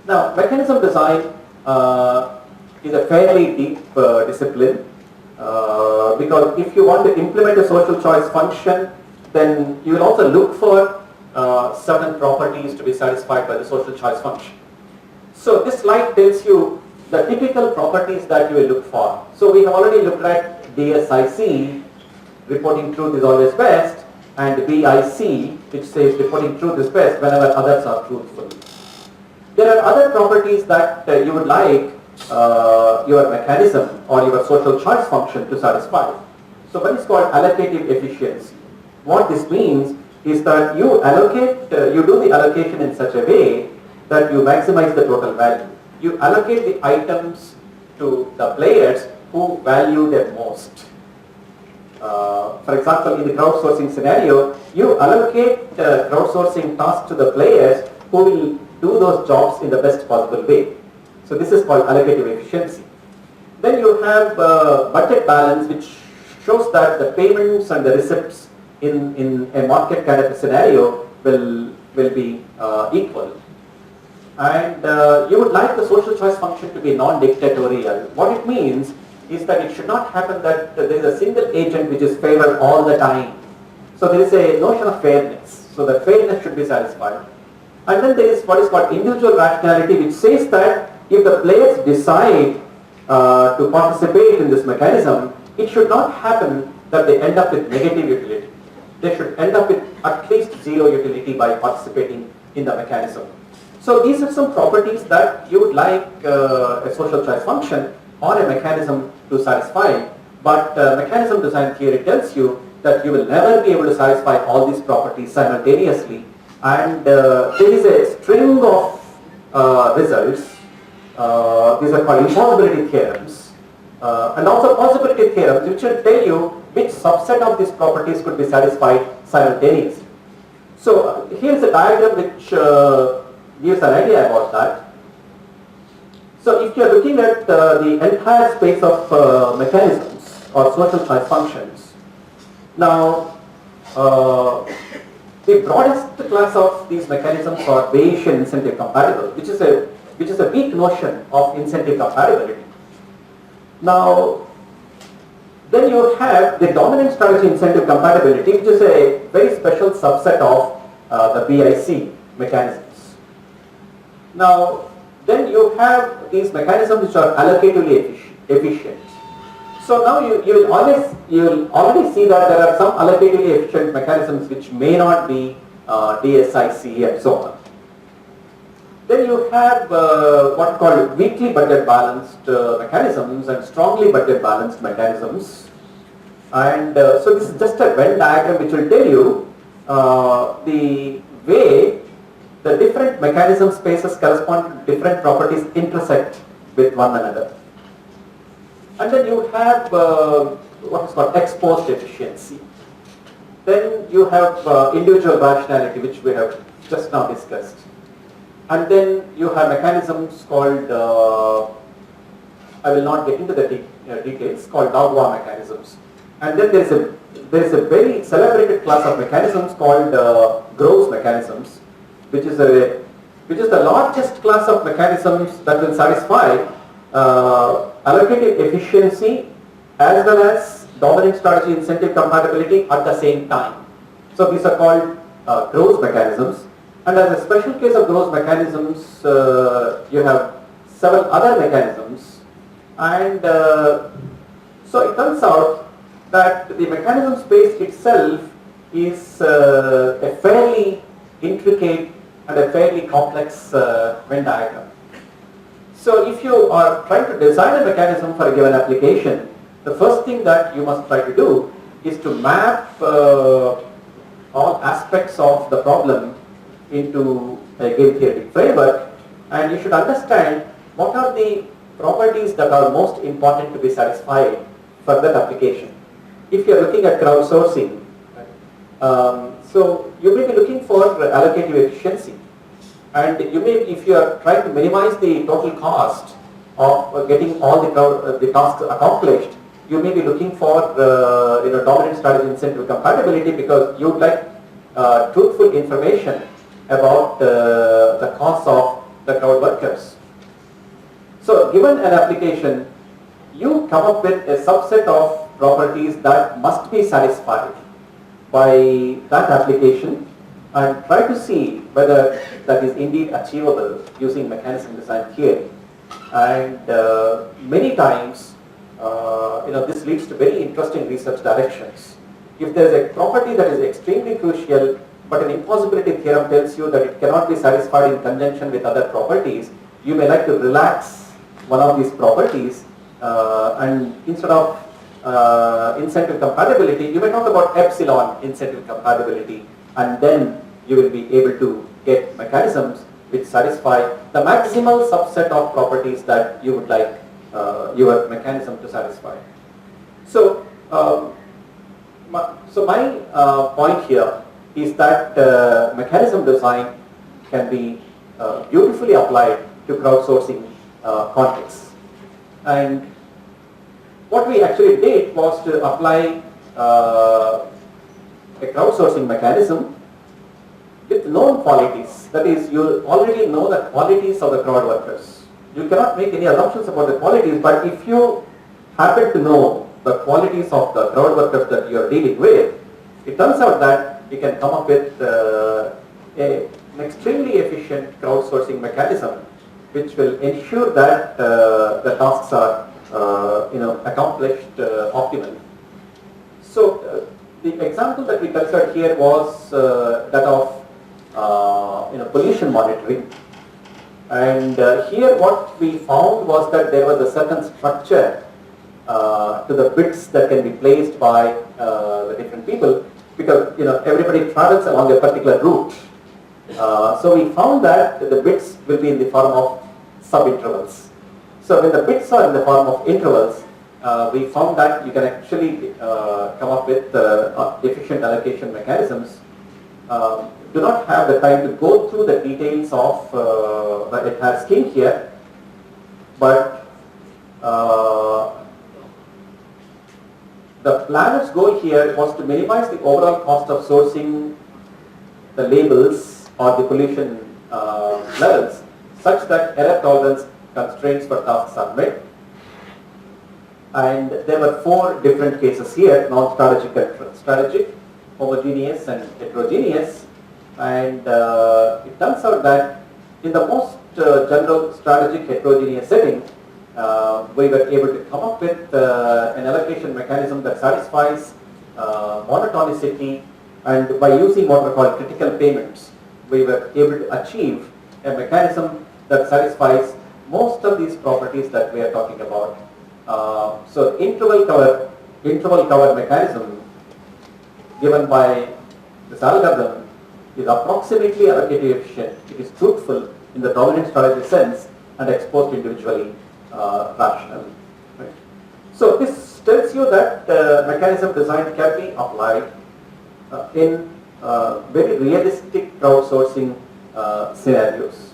Now, mechanism design is a fairly deep discipline because if you want to implement a social choice function, then you will also look for certain properties to be satisfied by the social choice function. So this slide tells you the typical properties that you will look for. So we have already looked at DSIC, reporting truth is always best, and BIC, which says reporting truth is best whenever others are truthful. There are other properties that you would like your mechanism or your social choice function to satisfy. So one is called allocative efficiency. What this means is that you allocate, you do the allocation in such a way that you maximize the total value. You allocate the items to the players who value them most. For example, in the crowdsourcing scenario, you allocate crowdsourcing tasks to the players who will do those jobs in the best possible way. So this is called allocative efficiency. Then you have budget balance, which shows that the payments and the receipts in a market kind of a scenario will be equal. And you would like the social choice function to be non-dictatorial. What it means is that it should not happen that there is a single agent which is favored all the time. So there is a notion of fairness. So that fairness should be satisfied. And then there is what is called individual rationality, which says that if the players decide to participate in this mechanism, it should not happen that they end up with negative utility. They should end up with at least zero utility by participating in the mechanism. So these are some properties that you would like a social choice function or a mechanism to satisfy, but mechanism design theory tells you that you will never be able to satisfy all these properties simultaneously, and there is a string of results. These are called impossibility theorems and also possibility theorems, which will tell you which subset of these properties could be satisfied simultaneously. So here's a diagram which gives an idea about that. So if you are looking at the entire space of mechanisms or social choice functions, now the broadest class of these mechanisms are Bayesian incentive compatible, which is a weak notion of incentive compatibility. Now, then you have the dominant strategy incentive compatibility, which is a very special subset of the BIC mechanisms. Now, then you have these mechanisms which are allocatively efficient. So now you will already see that there are some allocatively efficient mechanisms which may not be DSIC and so on. Then you have what called weakly budget balanced mechanisms and strongly budget balanced mechanisms. And so this is just a Venn diagram which will tell you the way the different mechanism spaces correspond to different properties intersect with one another. And then you have what is called ex post efficiency. Then you have individual rationality, which we have just now discussed. And then you have mechanisms called, I will not get into the details, called dogma mechanisms. And then there is a very celebrated class of mechanisms called Groves mechanisms, which is the largest class of mechanisms that will satisfy allocative efficiency as well as dominant strategy incentive compatibility at the same time. So these are called Groves mechanisms. And as a special case of Groves mechanisms, you have several other mechanisms. And so it turns out that the mechanism space itself is a fairly intricate and a fairly complex Venn diagram. So if you are trying to design a mechanism for a given application, the first thing that you must try to do is to map all aspects of the problem into a game theoretic framework, and you should understand what are the properties that are most important to be satisfied for that application. If you are looking at crowdsourcing, so you may be looking for allocative efficiency, and you may, if you are trying to minimize the total cost of getting all the tasks accomplished, you may be looking for dominant strategy incentive compatibility, because you would like truthful information about the cost of the crowd workers. So given an application, you come up with a subset of properties that must be satisfied by that application and try to see whether that is indeed achievable using mechanism design theory. And many times, this leads to very interesting research directions. If there is a property that is extremely crucial, but an impossibility theorem tells you that it cannot be satisfied in conjunction with other properties, you may like to relax one of these properties, and instead of incentive compatibility, you may talk about epsilon incentive compatibility, and then you will be able to get mechanisms which satisfy the maximal subset of properties that you would like your mechanism to satisfy. So, my point here is that mechanism design can be beautifully applied to crowdsourcing context. And what we actually did was to apply a crowdsourcing mechanism with known qualities. That is, you already know the qualities of the crowd workers. You cannot make any assumptions about the qualities, but if you happen to know the qualities of the crowd workers that you are dealing with, it turns out that you can come up with an extremely efficient crowdsourcing mechanism which will ensure that the tasks are accomplished optimally. So the example that we considered here was that of pollution monitoring, and here what we found was that there was a certain structure to the bits that can be placed by the different people, because everybody travels along a particular route. So we found that the bits will be in the form of subintervals. So when the bits are in the form of intervals, we found that you can actually come up with efficient allocation mechanisms. Do not have the time to go through the details of the entire scheme here, but the planner's goal here was to minimize the overall cost of sourcing the labels or the pollution levels such that error tolerance constraints for tasks are met. And there were 4 different cases here: non-strategic and strategic, homogeneous and heterogeneous. And it turns out that in the most general strategic heterogeneous setting, we were able to come up with an allocation mechanism that satisfies monotonicity, and by using what are called critical payments, we were able to achieve a mechanism that satisfies most of these properties that we are talking about. So interval cover mechanism given by this algorithm is approximately allocative efficient. It is truthful in the dominant strategy sense and exposed individually rationally. Right? So this tells you that mechanism design can be applied in very realistic crowdsourcing scenarios.